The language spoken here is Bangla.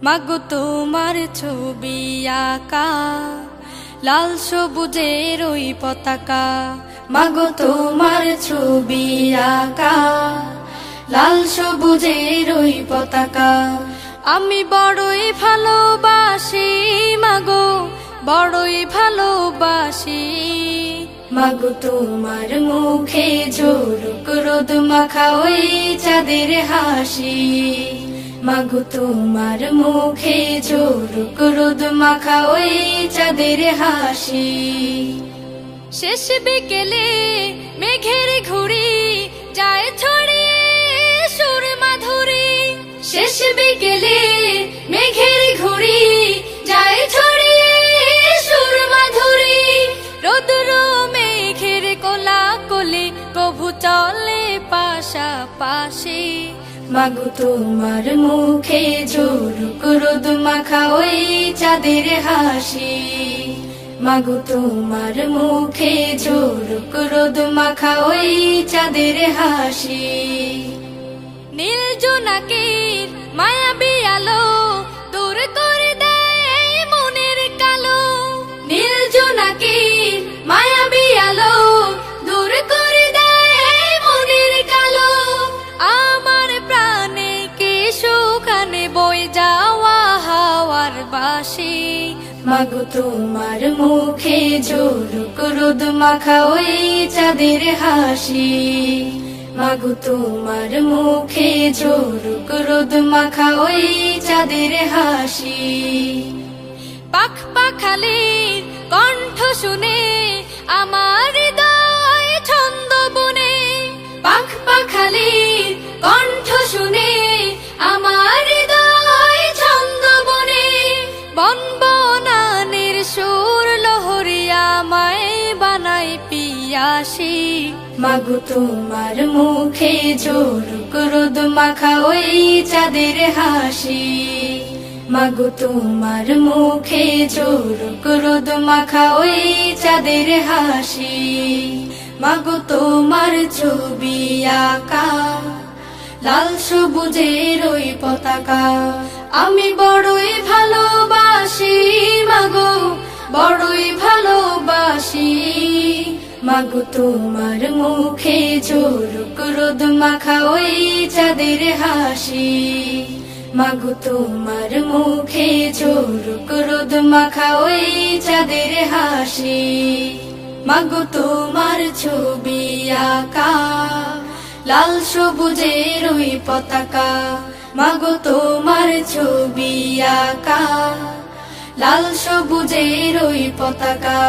মাগো তোমার ছবি আঁকা লাল সবুজের ওই পতাকা, মাগো তোমার ছবি আঁকা লাল সবুজের ওই পতাকা। আমি বড়ই ভালোবাসি মাগো, বড়ই ভালোবাসি। মাগো তোমার মুখে ঝলক রোদ মাখা ওই চাঁদের হাসি, মাগো তোমার মুখে ঝলক রোদ মাখা ওই চাঁদের হাসি। শেষ বিকেলে মেঘের ঘুড়ি যায় ছড়িয়ে সুর মাধুরী, শেষ বিকেলে মেঘের ঘুড়ি যায় ছড়িয়ে সুর মাধুরী। রোদ্র মেঘের কোলাকুলি কভু চলে পাশাপাশি, মাগো তোমার মুখে ঝলক রোদ মাখা ওই চাঁদের হাসি, মাগো তোমার মুখে ঝলক রোদ মাখা ওই চাঁদের হাসি। নীল জোনাকির মায়াবী আলো দূর করে দেয় মনের কালো, নীল জোনাকির মায়াবী আলো দূর করে দেয় মনের কালো। আমার প্রাণে কে সুখানে বই যাওয়া হাওয়ার বাসি, মাগো তোমার মুখে ঝলক রোদ মাখা ওই চাঁদের হাসি, মাগো তোমার মুখে ঝলক রোদ মাখা ওই চাঁদের হাসি। পাখ পাখালির কণ্ঠ শুনে আমার হৃদয় ছন্দ বনে, পাখ পাখালির কণ্ঠ শুনে আমার হৃদয় ছন্দ বনে। বন বনানের সুর লহরিয়া মায় বানাই পিয়াসি, মাগো তোমার মুখে ঝলক রোদ মাখা ওই চাঁদের হাসি, মাগো তোমার মুখে ঝলক রোদ মাখা ওই চাঁদের হাসি। মাগো তোমার ছবি আঁকা লাল সবুজের ওই পতাকা, আমি বড়ই ভালোবাসি মাগো, বড়ই ভালোবাসি। মাগো তোমার মুখে ঝলক রোদ মাখা ওই চাঁদের হাসি, মাগো তোমার মুখে ঝলক রোদ মাখা ওই চাঁদের হাসি। মাগো তোমার ছবি আঁকা লাল সবুজের ওই পতাকা, মাগো তোমার ছবি আঁকা লাল সবুজের ওই পতাকা।